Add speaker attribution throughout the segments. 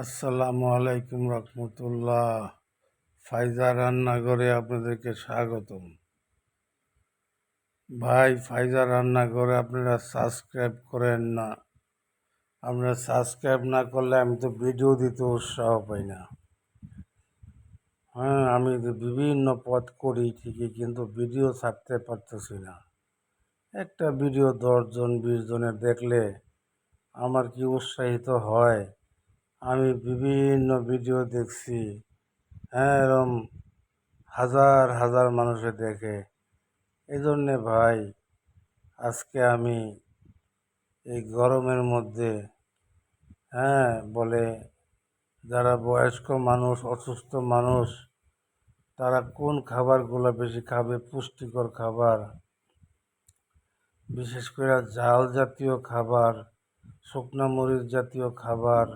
Speaker 1: আসসালামু আলাইকুম রহমতুল্লাহ। ফাইজা রান্নাঘরে আপনাদেরকে স্বাগতম। ভাই, ফাইজা রান্নাঘরে আপনারা সাবস্ক্রাইব করেন না। আপনারা সাবস্ক্রাইব না করলে আমি তো ভিডিও দিতে উৎসাহ পাই না। হ্যাঁ, আমি তো বিভিন্ন পথ করি ঠিকই, কিন্তু ভিডিও ছাড়তে পারতেছি না। একটা ভিডিও 10 জন 20 জনের দেখলে আমার কি উৎসাহিত হয়। আমি বিভিন্ন ভিডিও দেখছি, হ্যাঁ, এরম হাজার হাজার মানুষে দেখে। এই জন্যে ভাই, আজকে আমি এই গরমের মধ্যে, হ্যাঁ, বলে যারা বয়স্ক মানুষ, অসুস্থ মানুষ, তারা কোন খাবারগুলো বেশি খাবে, পুষ্টিকর খাবার, বিশেষ করে ঝাল জাতীয় খাবার, শুকনা মরিচ জাতীয় খাবার,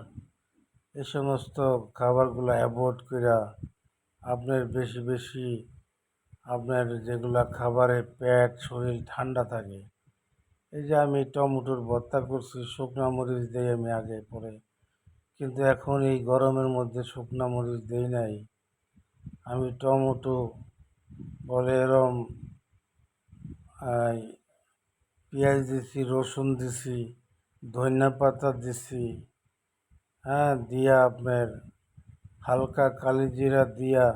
Speaker 1: এই সমস্ত খাবারগুলো অ্যাভয়েড করে আপনার বেশি বেশি আপনার যেগুলা খাবারে পেট শরীর ঠান্ডা থাকে। এই যে আমি টমেটোর ভর্তা করছি, শুকনা মরিচ দিই আমি আগে পরে, কিন্তু এখন এই গরমের মধ্যে শুকনা মরিচ দেই নাই। আমি টমেটো বলে এরম পেঁয়াজ দিছি, রসুন দিছি, ধনিয়া পাতা দিছি, হ্যাঁ, দিয়া আপনার হালকা কালি জিরা দিয়া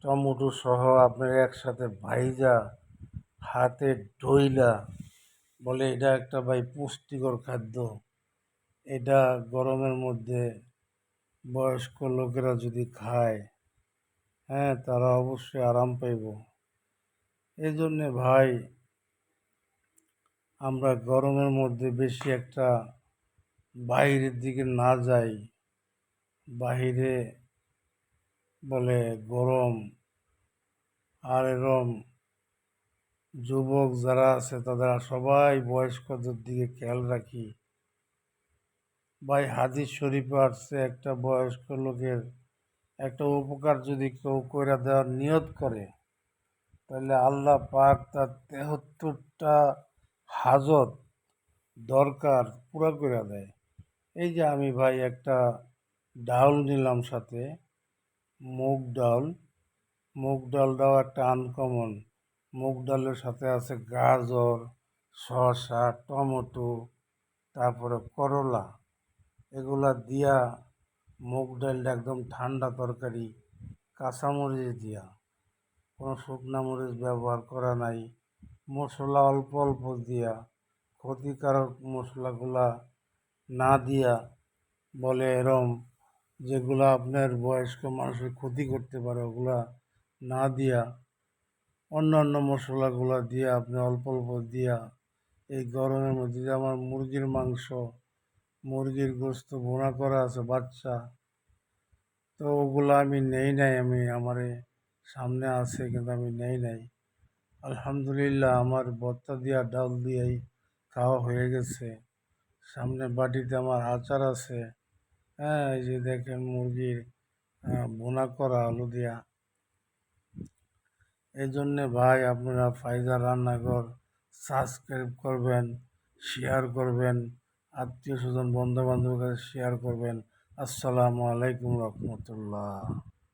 Speaker 1: টমেটো সহ আপনার একসাথে ভাইজা হাতে ডইলা, বলে এটা একটা ভাই পুষ্টিকর খাদ্য। এটা গরমের মধ্যে বয়স্ক লোকেরা যদি খায়, হ্যাঁ, তারা অবশ্যই আরাম পাইব। এই জন্যে ভাই, আমরা গরমের মধ্যে বেশি একটা বাইরের দিকে না যাই। বাহিরে বলে গরম, আর এরম যুবক যারা আছে তারা সবাই বয়স্কদের দিকে খেয়াল রাখি। ভাই, হাদিস শরীফে আসছে, একটা বয়স্ক লোকের একটা উপকার যদি কেউ করে দেওয়ার নিয়ত করে, তাহলে আল্লাহ পাক তার 73টা হাজত দরকার পুরা করে দেয়। এই যে আমি ভাই একটা ডাউল নিলাম সাথে, মুগ ডাল। মুগ ডালটাও একটা আনকমন। মুগ ডালের সাথে আছে গাজর, শসা, টমেটো, তারপরে করলা, এগুলা দিয়া মুগ ডালটা একদম ঠান্ডা তরকারি, কাঁচামরিচ দিয়া, কোনো শুকনা মরিচ ব্যবহার করা নাই, মশলা অল্প অল্প দিয়া, ক্ষতিকারক মশলাগুলা না দিয়া, বলে এরম যেগুলা আপনার বয়স্ক মানুষের ক্ষতি করতে পারে ওগুলা না দিয়া, অন্যান্য মশলাগুলা দিয়া আপনি অল্প অল্প দিয়া, এই গরমের মধ্যে যে আমার মুরগির মাংস, মুরগির গোস্ত ভুনা করা আছে বাচ্চা, তো ওগুলো আমি নেই নাই। আমি আমার সামনে আছে, কিন্তু আমি নেই নাই। আলহামদুলিল্লাহ, আমার ভর্তা দিয়া ডাল দিয়েই খাওয়া হয়ে গেছে। সামনে বাটিতে আমার আচার আছে, হ্যাঁ, এই যে দেখেন মুরগির ভুনা করা আলু দিয়া। এই জন্যে ভাই, আপনারা ফাইজা রান্নাঘর সাবস্ক্রাইব করবেন, শেয়ার করবেন, আত্মীয় স্বজন বন্ধু বান্ধবের কাছে শেয়ার করবেন। আসসালামু আলাইকুম রহমতুল্লাহ।